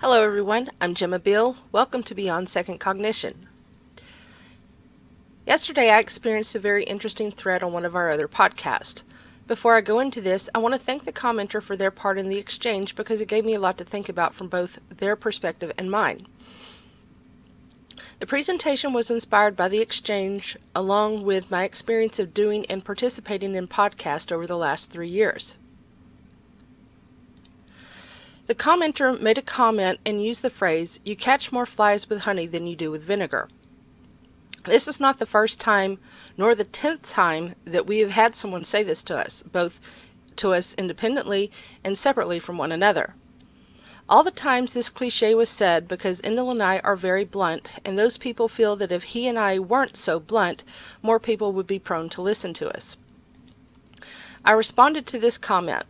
Hello everyone, I'm Gemma Beall. Welcome to Beyond Second Cognition. Yesterday I experienced a very interesting thread on one of our other podcasts. Before I go into this, I want to thank the commenter for their part in the exchange because it gave me a lot to think about from both their perspective and mine. The presentation was inspired by the exchange along with my experience of doing and participating in podcasts over the last 3 years. The commenter made a comment and used the phrase, "You catch more flies with honey than you do with vinegar." This is not the first time, nor the 10th time, that we have had someone say this to us, both to us independently and separately from one another. All the times this cliche was said because Endel and I are very blunt, and those people feel that if he and I weren't so blunt, more people would be prone to listen to us. I responded to this comment.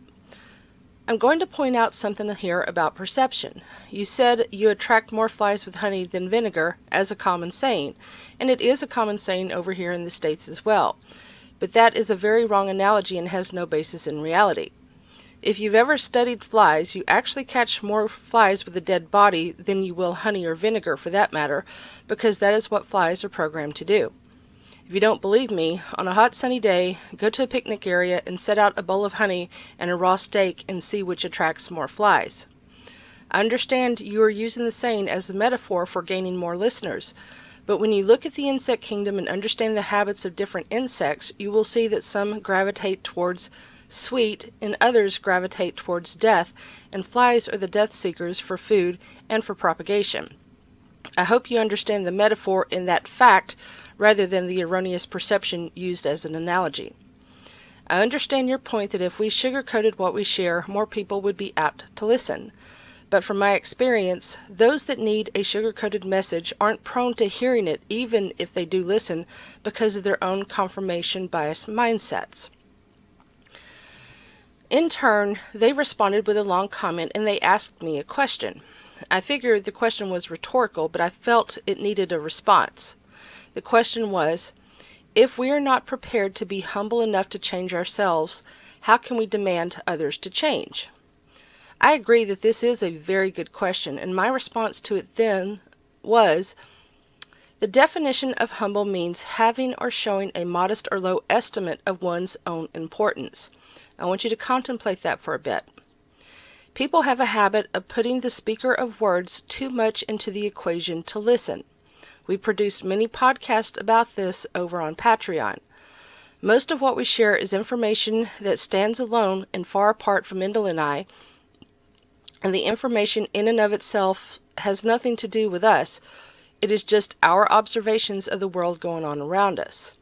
I'm going to point out something here about perception. You said you attract more flies with honey than vinegar as a common saying, and it is a common saying over here in the States as well. But that is a very wrong analogy and has no basis in reality. If you've ever studied flies, you actually catch more flies with a dead body than you will honey or vinegar for that matter, because that is what flies are programmed to do. If you don't believe me, on a hot sunny day, go to a picnic area and set out a bowl of honey and a raw steak and see which attracts more flies. I understand you are using the saying as a metaphor for gaining more listeners, but when you look at the insect kingdom and understand the habits of different insects, you will see that some gravitate towards sweet and others gravitate towards death, and flies are the death seekers for food and for propagation. I hope you understand the metaphor in that fact rather than the erroneous perception used as an analogy. I understand your point that if we sugar-coated what we share, more people would be apt to listen. But from my experience, those that need a sugar-coated message aren't prone to hearing it even if they do listen because of their own confirmation bias mindsets. In turn, they responded with a long comment and they asked me a question. I figured the question was rhetorical, but I felt it needed a response. The question was, if we are not prepared to be humble enough to change ourselves, how can we demand others to change? I agree that this is a very good question, and my response to it then was, the definition of humble means having or showing a modest or low estimate of one's own importance. I want you to contemplate that for a bit. People have a habit of putting the speaker of words too much into the equation to listen. We produced many podcasts about this over on Patreon. Most of what we share is information that stands alone and far apart from Endel and I, and the information in and of itself has nothing to do with us. It is just our observations of the world going on around us.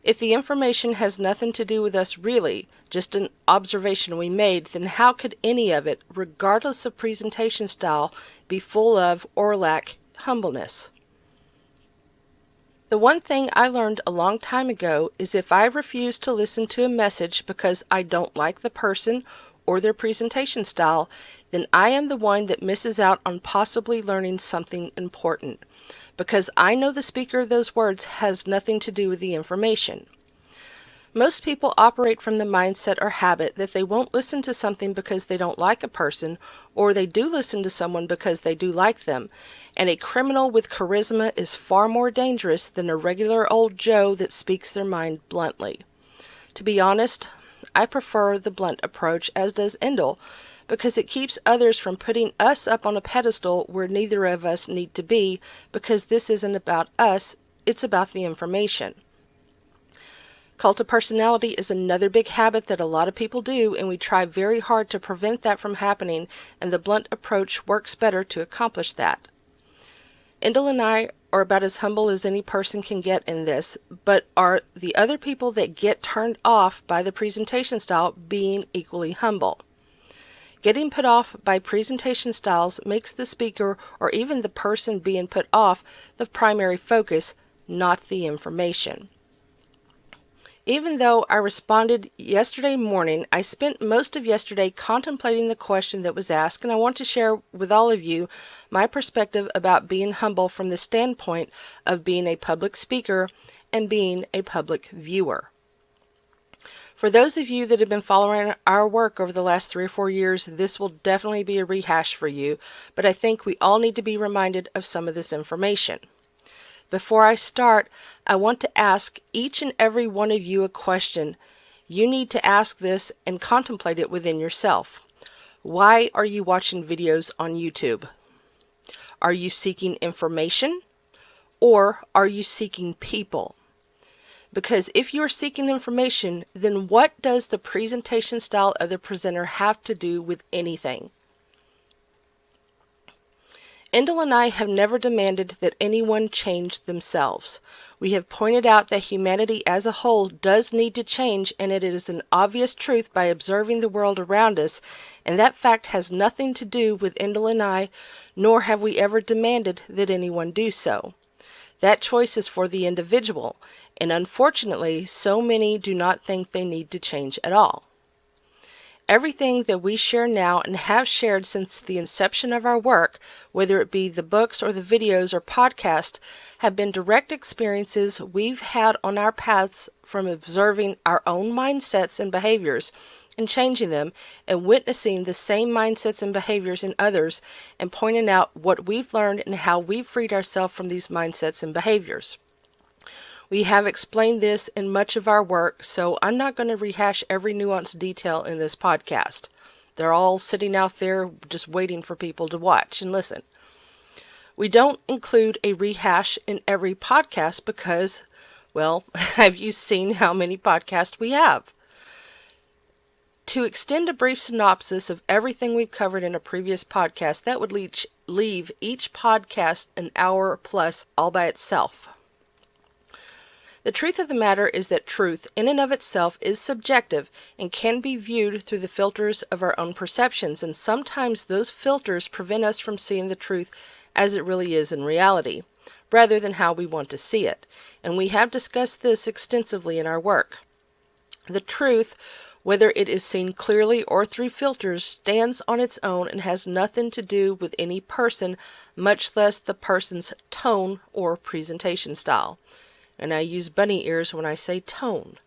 If the information has nothing to do with us really, just an observation we made, then how could any of it, regardless of presentation style, be full of or lack humbleness? The one thing I learned a long time ago is if I refuse to listen to a message because I don't like the person or their presentation style, then I am the one that misses out on possibly learning something important, because I know the speaker of those words has nothing to do with the information. Most people operate from the mindset or habit that they won't listen to something because they don't like a person, or they do listen to someone because they do like them, and a criminal with charisma is far more dangerous than a regular old Joe that speaks their mind bluntly. To be honest, I prefer the blunt approach, as does Endel, because it keeps others from putting us up on a pedestal where neither of us need to be, because this isn't about us, it's about the information. Cult of personality is another big habit that a lot of people do, and we try very hard to prevent that from happening, and the blunt approach works better to accomplish that. Endel and I are about as humble as any person can get in this, but are the other people that get turned off by the presentation style being equally humble? Getting put off by presentation styles makes the speaker or even the person being put off the primary focus, not the information. Even though I responded yesterday morning, I spent most of yesterday contemplating the question that was asked, and I want to share with all of you my perspective about being humble from the standpoint of being a public speaker and being a public viewer. For those of you that have been following our work over the last 3 or 4 years, this will definitely be a rehash for you, but I think we all need to be reminded of some of this information. Before I start, I want to ask each and every one of you a question. You need to ask this and contemplate it within yourself. Why are you watching videos on YouTube? Are you seeking information, or are you seeking people? Because if you are seeking information, then what does the presentation style of the presenter have to do with anything? Endel and I have never demanded that anyone change themselves. We have pointed out that humanity as a whole does need to change, and it is an obvious truth by observing the world around us, and that fact has nothing to do with Endel and I, nor have we ever demanded that anyone do so. That choice is for the individual, and unfortunately, so many do not think they need to change at all. Everything that we share now and have shared since the inception of our work, whether it be the books or the videos or podcasts, have been direct experiences we've had on our paths from observing our own mindsets and behaviors and changing them, and witnessing the same mindsets and behaviors in others, and pointing out what we've learned and how we've freed ourselves from these mindsets and behaviors. We have explained this in much of our work, so I'm not going to rehash every nuanced detail in this podcast. They're all sitting out there just waiting for people to watch and listen. We don't include a rehash in every podcast because, well, have you seen how many podcasts we have? To extend a brief synopsis of everything we've covered in a previous podcast, that would leave each podcast an hour plus all by itself. The truth of the matter is that truth, in and of itself, is subjective and can be viewed through the filters of our own perceptions, and sometimes those filters prevent us from seeing the truth as it really is in reality, rather than how we want to see it, and we have discussed this extensively in our work. The truth, whether it is seen clearly or through filters, stands on its own and has nothing to do with any person, much less the person's tone or presentation style. And I use bunny ears when I say tone.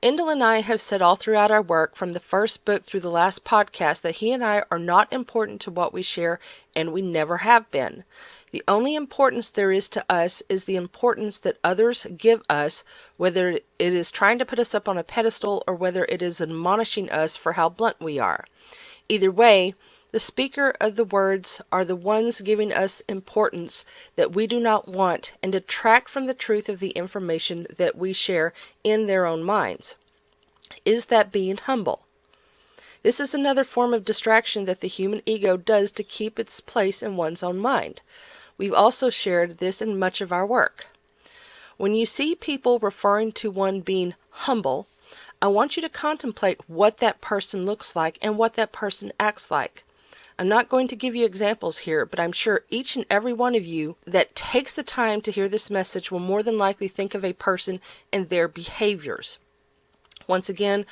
Endel and I have said all throughout our work, from the first book through the last podcast, that he and I are not important to what we share, and we never have been. The only importance there is to us is the importance that others give us, whether it is trying to put us up on a pedestal or whether it is admonishing us for how blunt we are. Either way, the speaker of the words are the ones giving us importance that we do not want and detract from the truth of the information that we share in their own minds. Is that being humble? This is another form of distraction that the human ego does to keep its place in one's own mind. We've also shared this in much of our work. When you see people referring to one being humble, I want you to contemplate what that person looks like and what that person acts like. I'm not going to give you examples here, but I'm sure each and every one of you that takes the time to hear this message will more than likely think of a person and their behaviors. Once again,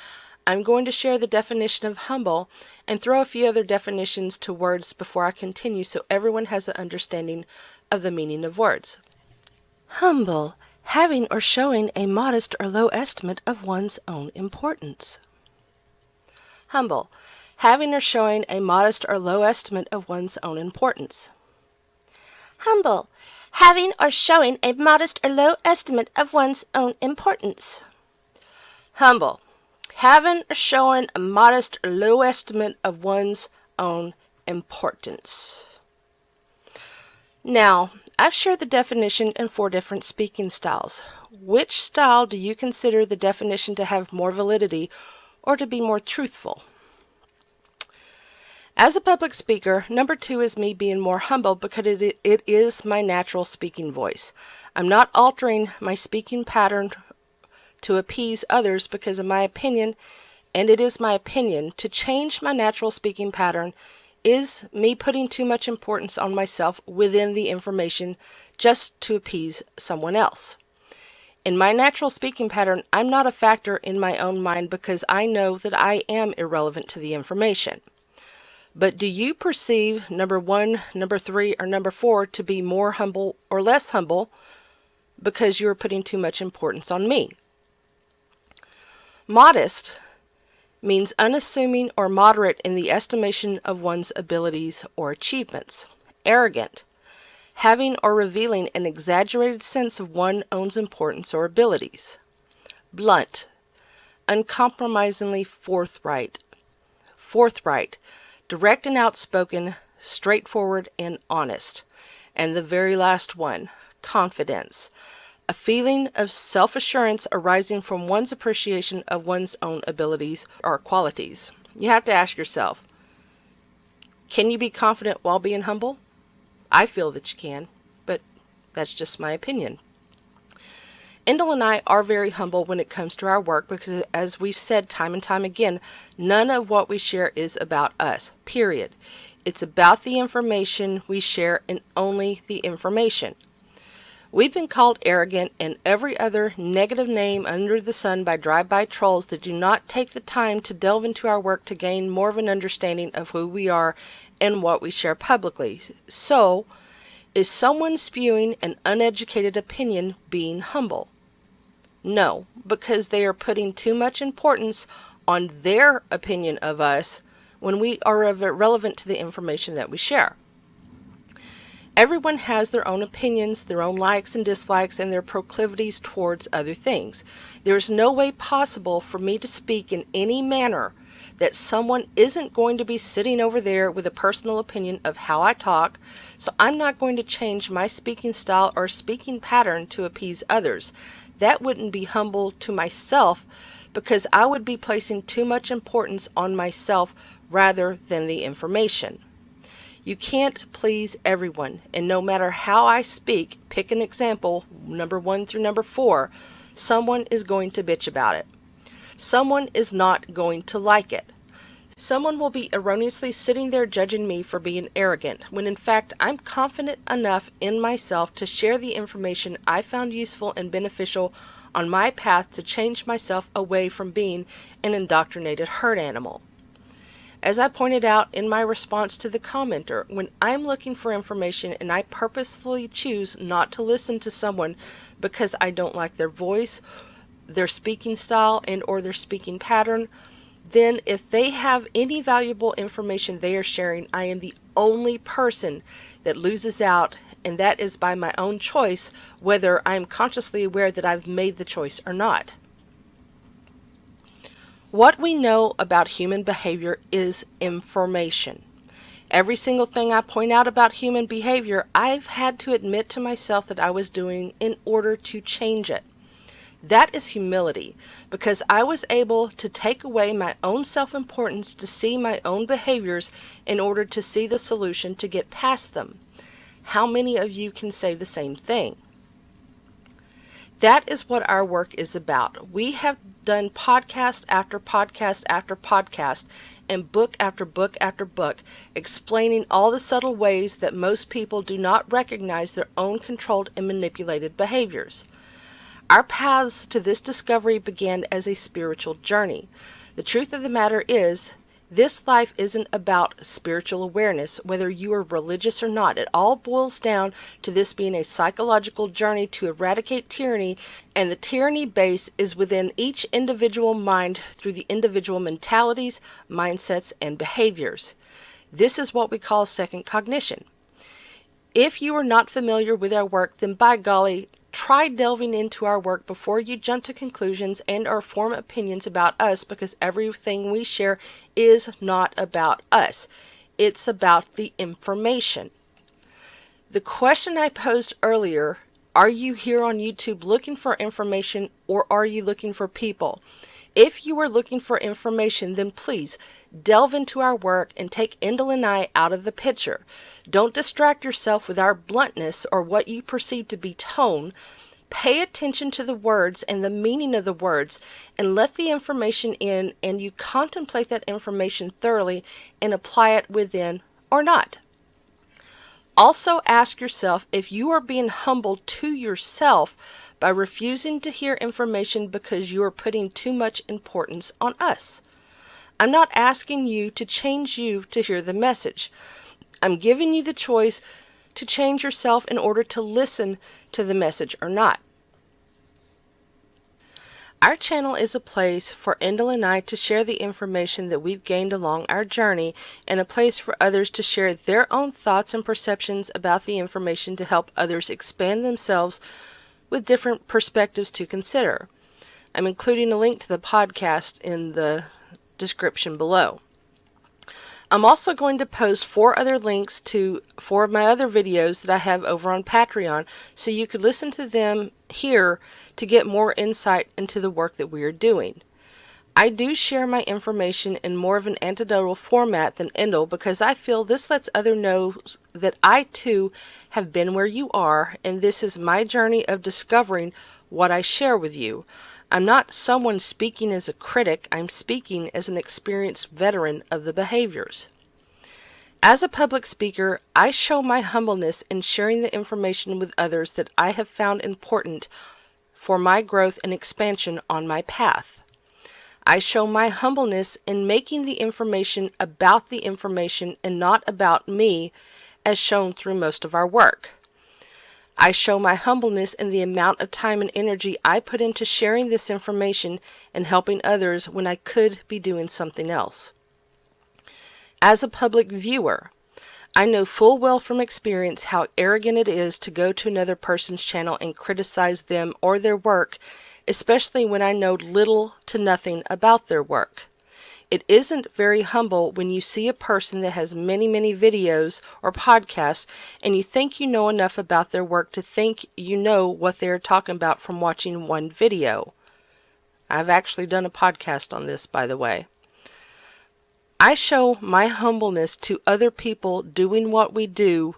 I'm going to share the definition of humble and throw a few other definitions to words before I continue so everyone has an understanding of the meaning of words. Humble, having or showing a modest or low estimate of one's own importance. Humble, having or showing a modest or low estimate of one's own importance. Humble, having or showing a modest or low estimate of one's own importance. Humble, having or showing a modest or low estimate of one's own importance. Now, I've shared the definition in 4 different speaking styles. Which style do you consider the definition to have more validity or to be more truthful? As a public speaker, number 2 is me being more humble because it is my natural speaking voice. I'm not altering my speaking pattern to appease others because of my opinion, and it is my opinion. To change my natural speaking pattern is me putting too much importance on myself within the information just to appease someone else. In my natural speaking pattern, I'm not a factor in my own mind because I know that I am irrelevant to the information. But do you perceive number 1, number 3, or number 4 to be more humble or less humble because you are putting too much importance on me? Modest means unassuming or moderate in the estimation of one's abilities or achievements. Arrogant, having or revealing an exaggerated sense of one's own importance or abilities. Blunt, uncompromisingly forthright. Forthright, direct and outspoken, straightforward and honest. And the very last one, confidence, a feeling of self-assurance arising from one's appreciation of one's own abilities or qualities. You have to ask yourself, can you be confident while being humble? I feel that you can, but that's just my opinion. Endel and I are very humble when it comes to our work because, as we've said time and time again, none of what we share is about us, period. It's about the information we share and only the information. We've been called arrogant and every other negative name under the sun by drive-by trolls that do not take the time to delve into our work to gain more of an understanding of who we are and what we share publicly. So, is someone spewing an uneducated opinion being humble? No, because they are putting too much importance on their opinion of us when we are relevant to the information that we share. Everyone has their own opinions, their own likes and dislikes, and their proclivities towards other things. There is no way possible for me to speak in any manner that someone isn't going to be sitting over there with a personal opinion of how I talk, so I'm not going to change my speaking style or speaking pattern to appease others. That wouldn't be humble to myself because I would be placing too much importance on myself rather than the information. You can't please everyone, and no matter how I speak, pick an example, number 1 through number 4, someone is going to bitch about it. Someone is not going to like it. Someone will be erroneously sitting there judging me for being arrogant, when in fact I'm confident enough in myself to share the information I found useful and beneficial on my path to change myself away from being an indoctrinated herd animal. As I pointed out in my response to the commenter, when I'm looking for information and I purposefully choose not to listen to someone because I don't like their voice, their speaking style, and or their speaking pattern, then if they have any valuable information they are sharing, I am the only person that loses out, and that is by my own choice, whether I am consciously aware that I've made the choice or not. What we know about human behavior is information. Every single thing I point out about human behavior, I've had to admit to myself that I was doing in order to change it. That is humility, because I was able to take away my own self-importance to see my own behaviors in order to see the solution to get past them. How many of you can say the same thing? That is what our work is about. We have done podcast after podcast after podcast and book after book after book explaining all the subtle ways that most people do not recognize their own controlled and manipulated behaviors. Our paths to this discovery began as a spiritual journey. The truth of the matter is, this life isn't about spiritual awareness, whether you are religious or not. It all boils down to this being a psychological journey to eradicate tyranny, and the tyranny base is within each individual mind through the individual mentalities, mindsets, and behaviors. This is what we call second cognition. If you are not familiar with our work, then by golly, try delving into our work before you jump to conclusions and or form opinions about us, because everything we share is not about us. It's about the information. The question I posed earlier, are you here on YouTube looking for information or are you looking for people? If you are looking for information, then please delve into our work and take Endel and I out of the picture. Don't distract yourself with our bluntness or what you perceive to be tone. Pay attention to the words and the meaning of the words and let the information in, and you contemplate that information thoroughly and apply it within or not. Also ask yourself if you are being humble to yourself by refusing to hear information because you are putting too much importance on us. I'm not asking you to change you to hear the message. I'm giving you the choice to change yourself in order to listen to the message or not. Our channel is a place for Endel and I to share the information that we've gained along our journey, and a place for others to share their own thoughts and perceptions about the information to help others expand themselves with different perspectives to consider. I'm including a link to the podcast in the description below. I'm also going to post 4 other links to 4 of my other videos that I have over on Patreon, so you could listen to them here to get more insight into the work that we are doing. I do share my information in more of an anecdotal format than Endel because I feel this lets others know that I too have been where you are, and this is my journey of discovering what I share with you. I'm not someone speaking as a critic, I'm speaking as an experienced veteran of the behaviors. As a public speaker, I show my humbleness in sharing the information with others that I have found important for my growth and expansion on my path. I show my humbleness in making the information about the information and not about me, as shown through most of our work. I show my humbleness in the amount of time and energy I put into sharing this information and helping others when I could be doing something else. As a public viewer, I know full well from experience how arrogant it is to go to another person's channel and criticize them or their work, especially when I know little to nothing about their work. It isn't very humble when you see a person that has many videos or podcasts and you think you know enough about their work to think you know what they're talking about from watching one video. I've actually done a podcast on this, by the way. I show my humbleness to other people doing what we do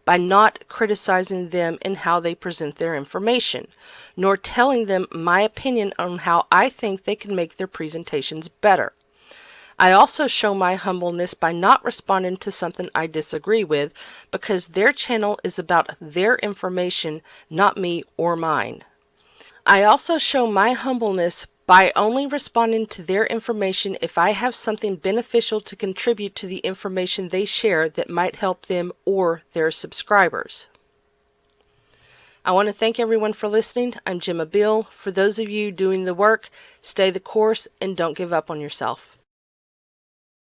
by not criticizing them in how they present their information, nor telling them my opinion on how I think they can make their presentations better. I also show my humbleness by not responding to something I disagree with, because their channel is about their information, not me or mine. I also show my humbleness by only responding to their information if I have something beneficial to contribute to the information they share that might help them or their subscribers. I want to thank everyone for listening. I'm Gemma Beall. For those of you doing the work, stay the course and don't give up on yourself.